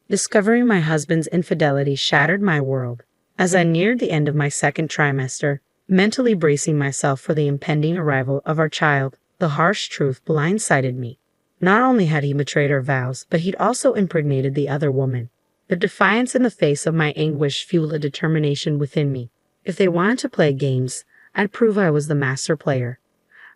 Discovering my husband's infidelity shattered my world. As I neared the end of my second trimester, mentally bracing myself for the impending arrival of our child, the harsh truth blindsided me. Not only had he betrayed our vows, but he'd also impregnated the other woman. The defiance in the face of my anguish fueled a determination within me. If they wanted to play games, I'd prove I was the master player.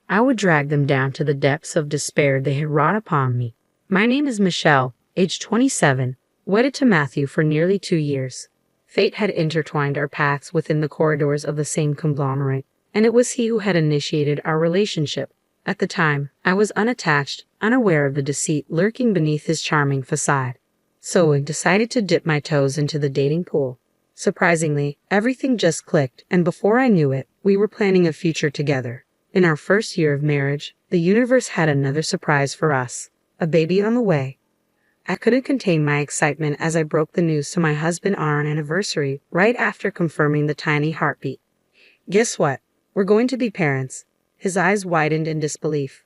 I would drag them down to the depths of despair they had wrought upon me. My name is Michelle, age 27, wedded to Matthew for nearly 2 years. Fate had intertwined our paths within the corridors of the same conglomerate, and it was he who had initiated our relationship. At the time, I was unattached, unaware of the deceit lurking beneath his charming facade. So I decided to dip my toes into the dating pool. Surprisingly, everything just clicked, and before I knew it, we were planning a future together. In our first year of marriage, the universe had another surprise for us, a baby on the way. I couldn't contain my excitement as I broke the news to my husband on our anniversary, right after confirming the tiny heartbeat. Guess what? We're going to be parents. His eyes widened in disbelief.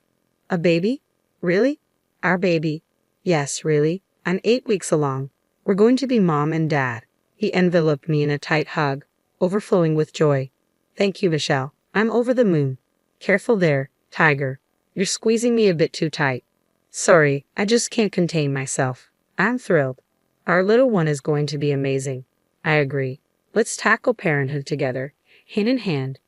A baby? Really? Our baby? Yes, really. I'm 8 weeks along. We're going to be mom and dad. He enveloped me in a tight hug, overflowing with joy. Thank you, Michelle. I'm over the moon. Careful there, Tiger. You're squeezing me a bit too tight. Sorry, I just can't contain myself. I'm thrilled. Our little one is going to be amazing. I agree. Let's tackle parenthood together, hand in hand.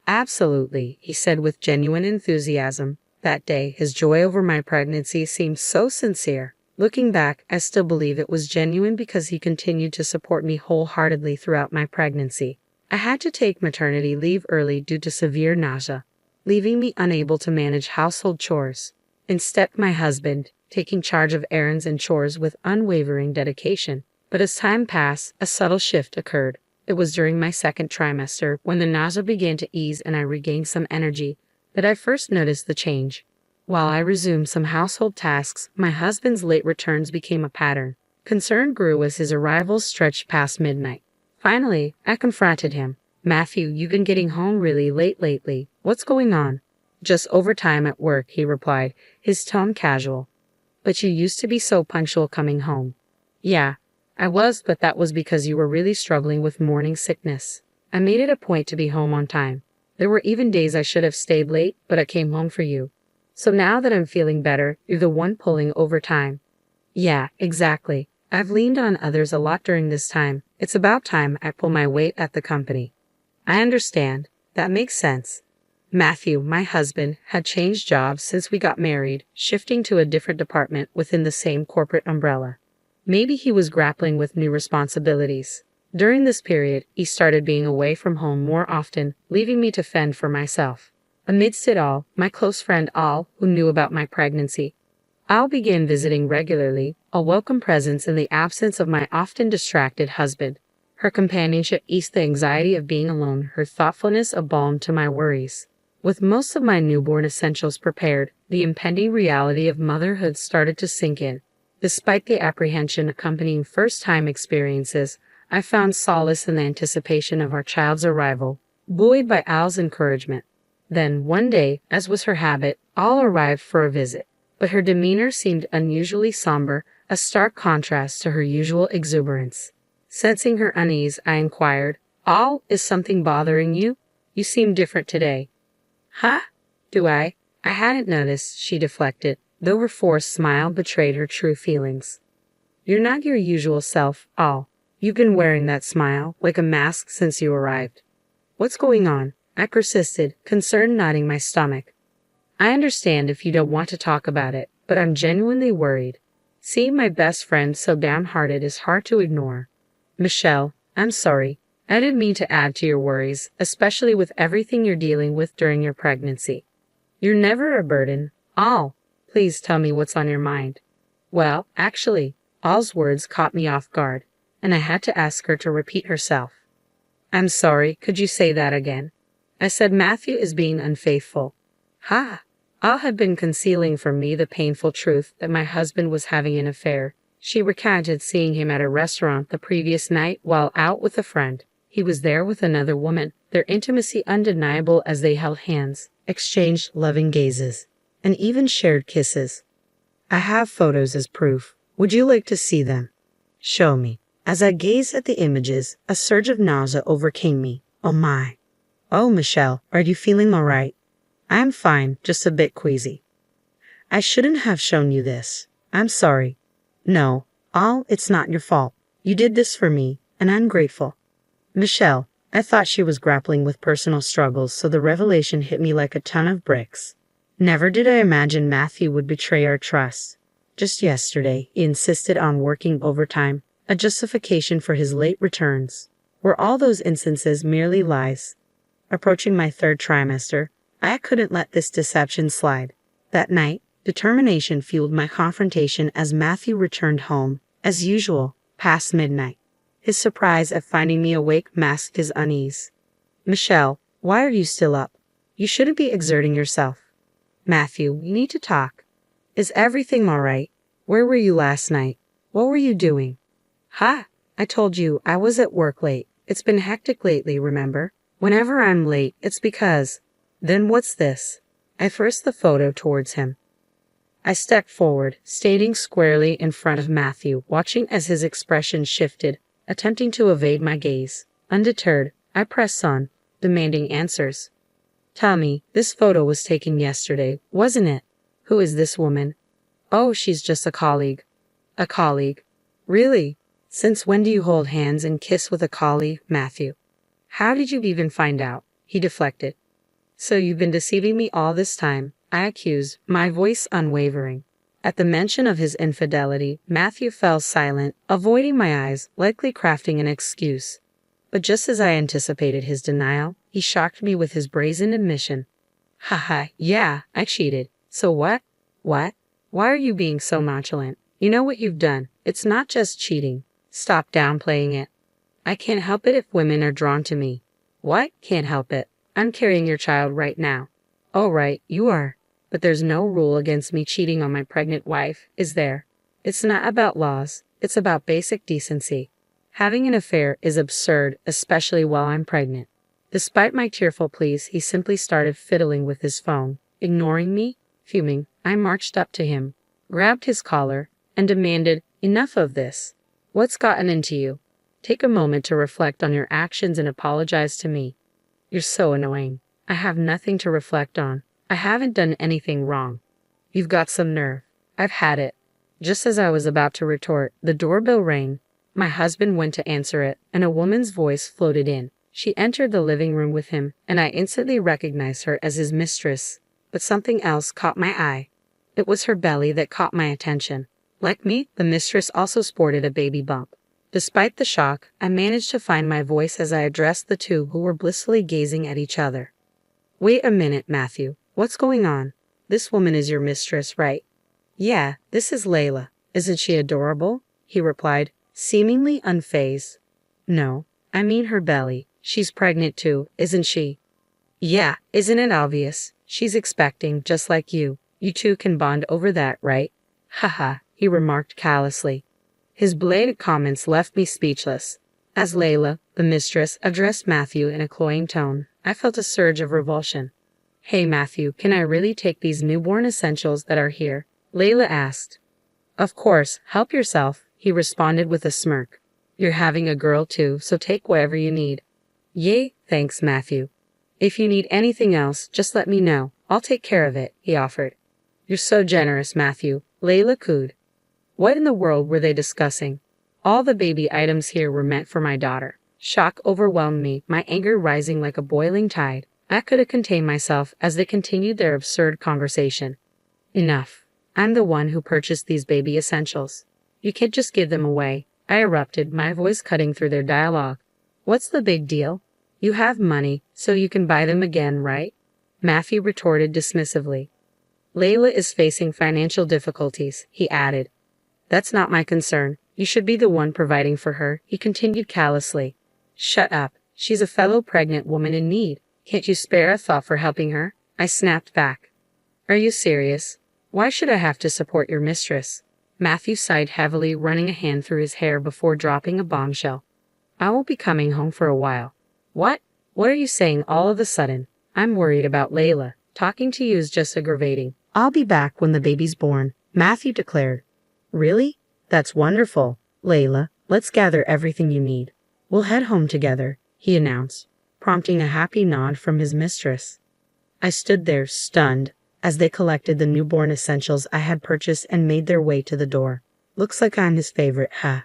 Absolutely, he said with genuine enthusiasm. That day, his joy over my pregnancy seemed so sincere. Looking back, I still believe it was genuine because he continued to support me wholeheartedly throughout my pregnancy. I had to take maternity leave early due to severe nausea, leaving me unable to manage household chores. In stepped my husband, taking charge of errands and chores with unwavering dedication. But as time passed, a subtle shift occurred. It was during my second trimester, when the nausea began to ease and I regained some energy, that I first noticed the change. While I resumed some household tasks, my husband's late returns became a pattern. Concern grew as his arrivals stretched past midnight. Finally, I confronted him. Matthew, you've been getting home really late lately. What's going on? Just overtime at work, he replied, his tone casual. But you used to be so punctual coming home. Yeah, I was, but that was because you were really struggling with morning sickness. I made it a point to be home on time. There were even days I should have stayed late, but I came home for you. So now that I'm feeling better, you're the one pulling overtime. Yeah, exactly. I've leaned on others a lot during this time. It's about time I pull my weight at the company. I understand. That makes sense. Matthew, my husband, had changed jobs since we got married, shifting to a different department within the same corporate umbrella. Maybe he was grappling with new responsibilities. During this period, he started being away from home more often, leaving me to fend for myself. Amidst it all, my close friend Al, who knew about my pregnancy, Al began visiting regularly, a welcome presence in the absence of my often distracted husband. Her companionship eased the anxiety of being alone, her thoughtfulness a balm to my worries. With most of my newborn essentials prepared, the impending reality of motherhood started to sink in. Despite the apprehension accompanying first-time experiences, I found solace in the anticipation of our child's arrival, buoyed by Al's encouragement. Then, one day, as was her habit, Al arrived for a visit, but her demeanor seemed unusually somber, a stark contrast to her usual exuberance. Sensing her unease, I inquired, Al, is something bothering you? You seem different today. Huh? Do I? I hadn't noticed, she deflected, though her forced smile betrayed her true feelings. You're not your usual self, Al. You've been wearing that smile, like a mask since you arrived. What's going on? I persisted, concern knotting my stomach. I understand if you don't want to talk about it, but I'm genuinely worried. Seeing my best friend so downhearted is hard to ignore. Michelle, I'm sorry. I didn't mean to add to your worries, especially with everything you're dealing with during your pregnancy. You're never a burden. Al, please tell me what's on your mind. Well, actually, Al's words caught me off guard, and I had to ask her to repeat herself. I'm sorry, could you say that again? I said Matthew is being unfaithful. Ha! Al had been concealing from me the painful truth that my husband was having an affair. She recounted seeing him at a restaurant the previous night while out with a friend. He was there with another woman, their intimacy undeniable as they held hands, exchanged loving gazes, and even shared kisses. I have photos as proof. Would you like to see them? Show me. As I gazed at the images, a surge of nausea overcame me. Oh my. Oh, Michelle, are you feeling all right? I am fine, just a bit queasy. I shouldn't have shown you this. I'm sorry. No, it's not your fault. You did this for me, and I'm grateful. Michelle, I thought she was grappling with personal struggles, so the revelation hit me like a ton of bricks. Never did I imagine Matthew would betray our trust. Just yesterday, he insisted on working overtime, a justification for his late returns. Were all those instances merely lies? Approaching my third trimester, I couldn't let this deception slide. That night, determination fueled my confrontation as Matthew returned home, as usual, past midnight. His surprise at finding me awake masked his unease. Michelle, why are you still up? You shouldn't be exerting yourself. Matthew, we need to talk. Is everything all right? Where were you last night? What were you doing? Ha! I told you I was at work late. It's been hectic lately, remember? Whenever I'm late, it's because... Then what's this? I thrust the photo towards him. I stepped forward, standing squarely in front of Matthew, watching as his expression shifted, attempting to evade my gaze. Undeterred, I pressed on, demanding answers. Tell me, this photo was taken yesterday, wasn't it? Who is this woman? Oh, she's just a colleague. A colleague? Really? Since when do you hold hands and kiss with a colleague, Matthew? How did you even find out? He deflected. So you've been deceiving me all this time, I accused, my voice unwavering. At the mention of his infidelity, Matthew fell silent, avoiding my eyes, likely crafting an excuse. But just as I anticipated his denial, he shocked me with his brazen admission. Haha, yeah, I cheated. So what? What? Why are you being so nonchalant? You know what you've done. It's not just cheating. Stop downplaying it. I can't help it if women are drawn to me. What? Can't help it. I'm carrying your child right now. Oh right, you are. But there's no rule against me cheating on my pregnant wife, is there? It's not about laws, it's about basic decency. Having an affair is absurd, especially while I'm pregnant. Despite my tearful pleas, he simply started fiddling with his phone. Ignoring me, fuming, I marched up to him, grabbed his collar, and demanded, enough of this. What's gotten into you? Take a moment to reflect on your actions and apologize to me. You're so annoying. I have nothing to reflect on. I haven't done anything wrong. You've got some nerve. I've had it. Just as I was about to retort, the doorbell rang. My husband went to answer it, and a woman's voice floated in. She entered the living room with him, and I instantly recognized her as his mistress. But something else caught my eye. It was her belly that caught my attention. Like me, the mistress also sported a baby bump. Despite the shock, I managed to find my voice as I addressed the two who were blissfully gazing at each other. Wait a minute, Matthew. What's going on? This woman is your mistress, right? Yeah, this is Layla. Isn't she adorable? He replied, seemingly unfazed. No, I mean her belly. She's pregnant too, isn't she? Yeah, isn't it obvious? She's expecting, just like you. You two can bond over that, right? Haha, he remarked callously. His blatant comments left me speechless. As Layla, the mistress, addressed Matthew in a cloying tone, I felt a surge of revulsion. Hey Matthew, can I really take these newborn essentials that are here? Layla asked. Of course, help yourself, he responded with a smirk. You're having a girl too, so take whatever you need. Yay, thanks Matthew. If you need anything else, just let me know. I'll take care of it, he offered. You're so generous, Matthew, Layla cooed. What in the world were they discussing? All the baby items here were meant for my daughter. Shock overwhelmed me, my anger rising like a boiling tide. I couldn't contain myself as they continued their absurd conversation. Enough. I'm the one who purchased these baby essentials. You can't just give them away, I erupted, my voice cutting through their dialogue. What's the big deal? You have money, so you can buy them again, right? Matthew retorted dismissively. Layla is facing financial difficulties, he added. That's not my concern. You should be the one providing for her, he continued callously. Shut up. She's a fellow pregnant woman in need. Can't you spare a thought for helping her? I snapped back. Are you serious? Why should I have to support your mistress? Matthew sighed heavily, running a hand through his hair before dropping a bombshell. I won't be coming home for a while. What? What are you saying all of a sudden? I'm worried about Layla. Talking to you is just aggravating. I'll be back when the baby's born, Matthew declared. Really? That's wonderful, Layla. Let's gather everything you need. We'll head home together, he announced, prompting a happy nod from his mistress. I stood there, stunned, as they collected the newborn essentials I had purchased and made their way to the door. Looks like I'm his favorite, huh?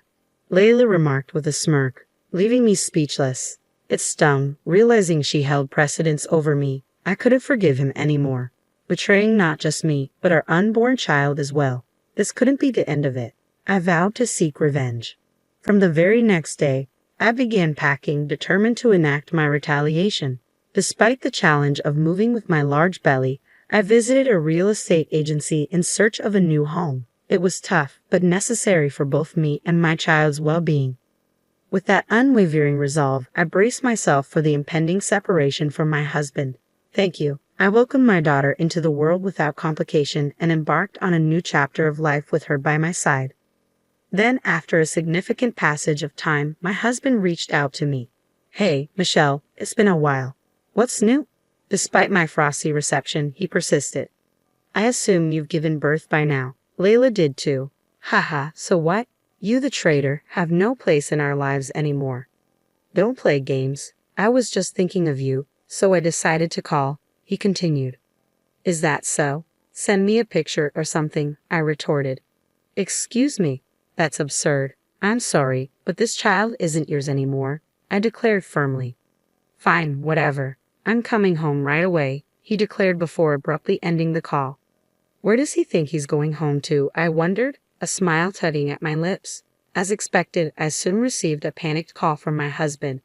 Layla remarked with a smirk, leaving me speechless. It stung, realizing she held precedence over me. I couldn't forgive him anymore, betraying not just me, but our unborn child as well. This couldn't be the end of it. I vowed to seek revenge. From the very next day, I began packing, determined to enact my retaliation. Despite the challenge of moving with my large belly, I visited a real estate agency in search of a new home. It was tough, but necessary for both me and my child's well-being. With that unwavering resolve, I braced myself for the impending separation from my husband. Thank you. I welcomed my daughter into the world without complication and embarked on a new chapter of life with her by my side. Then, after a significant passage of time, my husband reached out to me. Hey, Michelle, it's been a while. What's new? Despite my frosty reception, he persisted. I assume you've given birth by now. Layla did too. Haha, so what? You, the traitor, have no place in our lives anymore. Don't play games. I was just thinking of you, so I decided to call, he continued. Is that so? Send me a picture or something, I retorted. Excuse me, that's absurd. I'm sorry, but this child isn't yours anymore, I declared firmly. Fine, whatever. I'm coming home right away, he declared before abruptly ending the call. Where does he think he's going home to, I wondered, a smile tugging at my lips. As expected, I soon received a panicked call from my husband.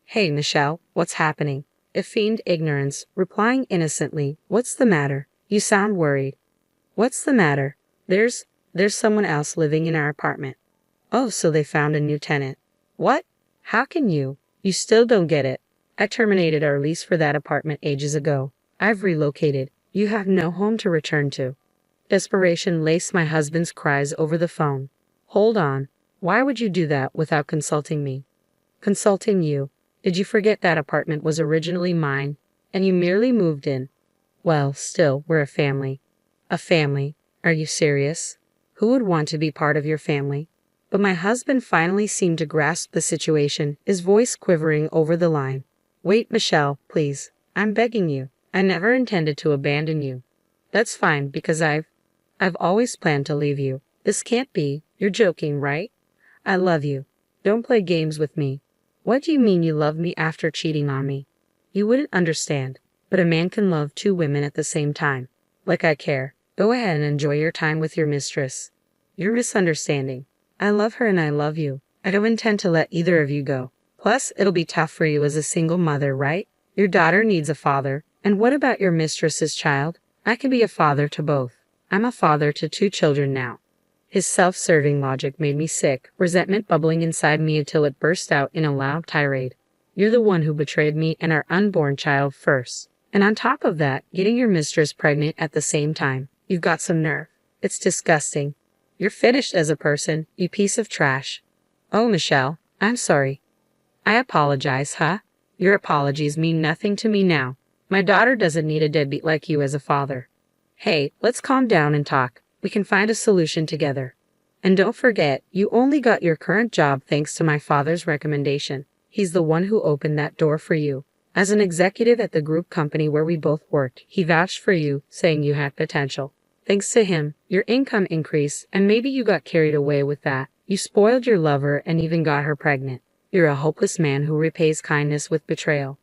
Hey, Michelle, what's happening? I feigned ignorance, replying innocently, What's the matter? You sound worried. What's the matter? There's someone else living in our apartment. Oh, so they found a new tenant. What? How can you? You still don't get it. I terminated our lease for that apartment ages ago. I've relocated. You have no home to return to. Desperation laced my husband's cries over the phone. Hold on. Why would you do that without consulting me? Consulting you? Did you forget that apartment was originally mine, and you merely moved in? Well, still, we're a family. A family? Are you serious? Who would want to be part of your family? But my husband finally seemed to grasp the situation, his voice quivering over the line. Wait, Michelle, please. I'm begging you. I never intended to abandon you. That's fine, because I've always planned to leave you. This can't be. You're joking, right? I love you. Don't play games with me. What do you mean you love me after cheating on me? You wouldn't understand, but a man can love two women at the same time. Like I care. Go ahead and enjoy your time with your mistress. You're misunderstanding. I love her and I love you. I don't intend to let either of you go. Plus, it'll be tough for you as a single mother, right? Your daughter needs a father. And what about your mistress's child? I can be a father to both. I'm a father to 2 children now. His self-serving logic made me sick, resentment bubbling inside me until it burst out in a loud tirade. You're the one who betrayed me and our unborn child first. And on top of that, getting your mistress pregnant at the same time. You've got some nerve. It's disgusting. You're finished as a person, you piece of trash. Oh, Michelle, I'm sorry. I apologize, huh? Your apologies mean nothing to me now. My daughter doesn't need a deadbeat like you as a father. Hey, let's calm down and talk. We can find a solution together. And don't forget, you only got your current job thanks to my father's recommendation. He's the one who opened that door for you. As an executive at the group company where we both worked, he vouched for you, saying you had potential. Thanks to him, your income increased, and maybe you got carried away with that. You spoiled your lover and even got her pregnant. You're a hopeless man who repays kindness with betrayal.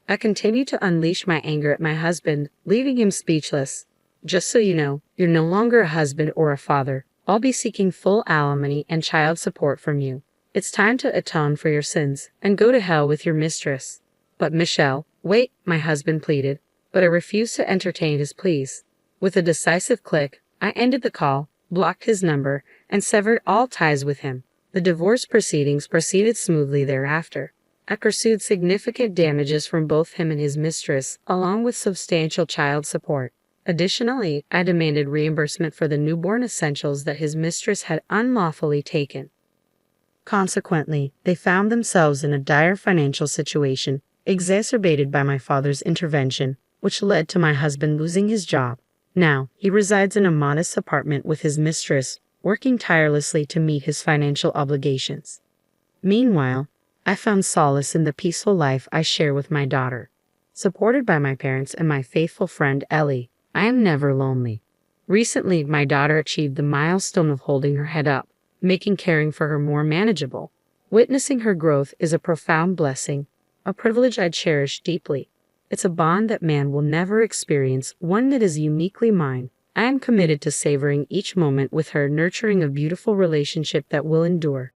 I continued to unleash my anger at my husband, leaving him speechless. Just so you know, you're no longer a husband or a father. I'll be seeking full alimony and child support from you. It's time to atone for your sins and go to hell with your mistress. But Michelle, wait, my husband pleaded, but I refused to entertain his pleas. With a decisive click, I ended the call, blocked his number, and severed all ties with him. The divorce proceedings proceeded smoothly thereafter. I pursued significant damages from both him and his mistress, along with substantial child support. Additionally, I demanded reimbursement for the newborn essentials that his mistress had unlawfully taken. Consequently, they found themselves in a dire financial situation, exacerbated by my father's intervention, which led to my husband losing his job. Now, he resides in a modest apartment with his mistress, working tirelessly to meet his financial obligations. Meanwhile, I found solace in the peaceful life I share with my daughter. Supported by my parents and my faithful friend Ellie, I am never lonely. Recently, my daughter achieved the milestone of holding her head up, making caring for her more manageable. Witnessing her growth is a profound blessing, a privilege I cherish deeply. It's a bond that man will never experience, one that is uniquely mine. I am committed to savoring each moment with her, nurturing a beautiful relationship that will endure.